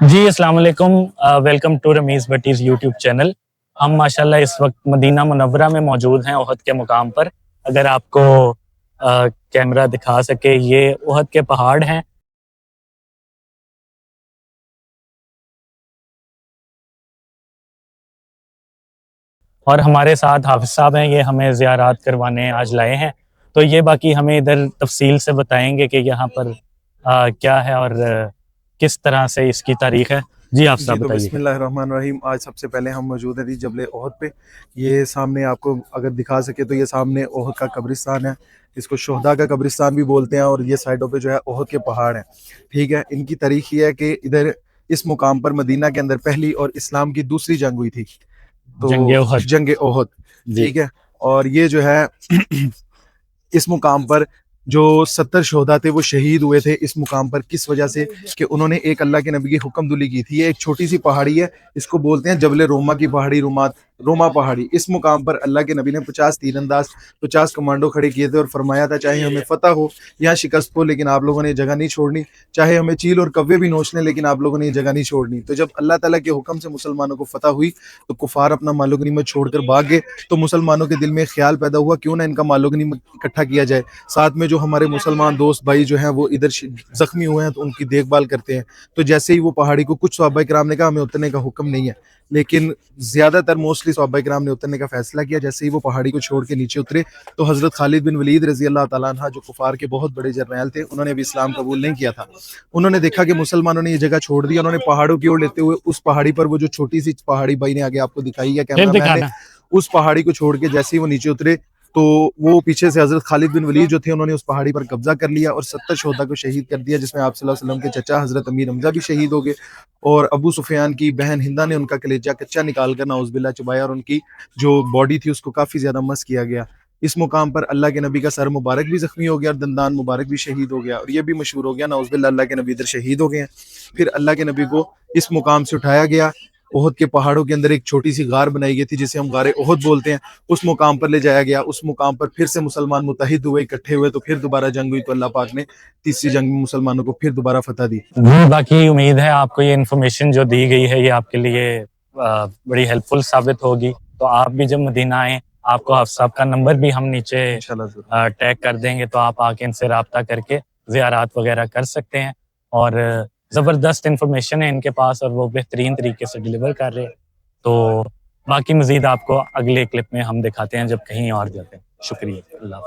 جی अस्सलाम वालेकुम, welcome to Rameez Bhatti's YouTube channel. हम माशाल्लाह इस वक्त मदीना मुनव्वरा में मौजूद हैं, ओहद के मुकाम पर। अगर आपको कैमरा दिखा सके, ये ओहद के पहाड़ हैं। और हमारे साथ हाफिज़ साहब हैं, ये हमें ज़ियारात करवाने आज लाए हैं। तो ये बाकी हमें इधर तफसील से बताएंगे कि यहाँ पर क्या है और किस तरह से इसकी तारीख है। जी हाफिज़ जी साहब तो बताइए। बिस्मिल्लाहिर्रहमानिर्रहीम। आज सबसे पहले हम मौजूद हैं जी जबल ओहद पे। ये सामने आपको अगर दिखा सके तो ये सामने ओहद का कब्रिस्तान है। इसको शोहदा का कब्रिस्तान भी बोलते हैं। और ये साइडों पे जो है ओहद के पहाड़ हैं। ठीक है, इनकी तारीख ये है कि इधर इस मुकाम पर मदीना के अंदर पहली और इस्लाम की दूसरी जंग हुई थी, जंगे तो ओहद। जंग ओहद। जी। ठीक है, और ये जो है इस मुकाम पर जो 70 शोहदा थे वो शहीद हुए थे इस मुकाम पर। किस वजह से? कि उन्होंने एक अल्लाह के नबी की हुक्मदुली की थी। ये एक छोटी सी पहाड़ी है, इसको बोलते हैं जबल रोमा की पहाड़ी, रोमा पहाड़ी। इस मुकाम पर अल्लाह के नबी ने 50 तीरंदाज, 50 कमांडो खड़े किए थे और फरमाया था चाहे हमें फतह हो या शिकस्त हो, लेकिन आप लोगों ने ये जगह नहीं छोड़नी। चाहे हमें चील और कव्वे भी नोच लें, लेकिन आप लोगों ने ये जगह नहीं छोड़नी। तो जब अल्लाह ताला के हुक्म से मुसलमानों को फतह हुई तो कुफार अपना मालो गनीमत छोड़कर भाग गए। तो मुसलमानों के दिल में ख्याल पैदा हुआ क्यों ना इनका मालो गनीमत इकट्ठा किया जाए। साथ में जो हमारे मुसलमान दोस्त भाई जो हैं वो इधर जख्मी हुए हैं तो उनकी देखभाल करते हैं। तो जैसे ही वो पहाड़ी को, कुछ सहाबा किराम ने कहा हमें उतरने का हुक्म नहीं है, लेकिन ज्यादातर मोस्टली सहाबा किराम ने उतरने का फैसला किया। जैसे ही वो पहाड़ी को छोड़ के नीचे उतरे तो हजरत खालिद बिन वलीद रजी अल्लाह तआला अन्हा, जो कुफार के बहुत बड़े जर्नैल थे, उन्होंने भी इस्लाम कबूल नहीं किया था। उन्होंने देखा कि मुसलमानों ने ये जगह छोड़ दी। उन्होंने पहाड़ों की ओर लेते हुए उस पहाड़ी पर, वो जो छोटी सी पहाड़ी भाई ने आगे आपको दिखाई है फिर कैमरा मैन ने, दिखाना। उस पहाड़ी को छोड़ के जैसे ही वो नीचे उतरे तो वो पीछे से हजरत खालिद बिन वलीद जो थे उन्होंने उस पहाड़ी पर कब्जा कर लिया और 70 शोहदा को शहीद कर दिया, जिसमें आप सल्लल्लाहु अलैहि वसल्लम के चचा हजरत अमीर हमजा भी शहीद हो गए। और अबू सुफियान की बहन हिंदा ने उनका कलेजा कच्चा निकाल कर नाउज़ुबिल्लाह चबाया और उनकी जो बॉडी थी उसको काफ़ी ज़्यादा मस किया गया। इस मुकाम पर अल्लाह के नबी का सर मुबारक भी ज़ख्मी हो गया और दंदान मुबारक भी शहीद हो गया। और ये भी मशहूर हो गया नाउज़ुबिल्लाह अल्लाह के नबी इधर शहीद हो गए हैं। फिर अल्लाह के नबी को इस मुकाम से उठाया गया। ओहद के पहाड़ों के अंदर एक छोटी सी गार बनाई गई थी जिसे हम गारे ओहद बोलते हैं। उस मुकाम पर ले जाया गया। उस मुकाम पर फिर से मुसलमान मुत्तहिद हुए, इकट्ठे हुए। तो फिर दोबारा जंग हुई तो अल्लाह पाक ने तीसरी जंग में मुसलमानों को फिर दोबारा फतह दी। जी, बाकी उम्मीद है आपको ये इन्फॉर्मेशन जो दी गई है ये आपके लिए बड़ी हेल्पफुल साबित होगी। तो आप भी जब मदीना आए, आपको हाफ़िज़ साहब का नंबर भी हम नीचे इंशाल्लाह ज़रूर। टैग कर देंगे, तो आप आके इनसे राब्ता करके ज़ियारात वगैरह कर सकते हैं। और ज़बरदस्त इन्फॉर्मेशन है इनके पास और वो बेहतरीन तरीके से डिलीवर कर रहे हैं। तो बाकी मज़ीद आपको अगले क्लिप में हम दिखाते हैं जब कहीं और जाते हैं। शुक्रिया। अल्लाह।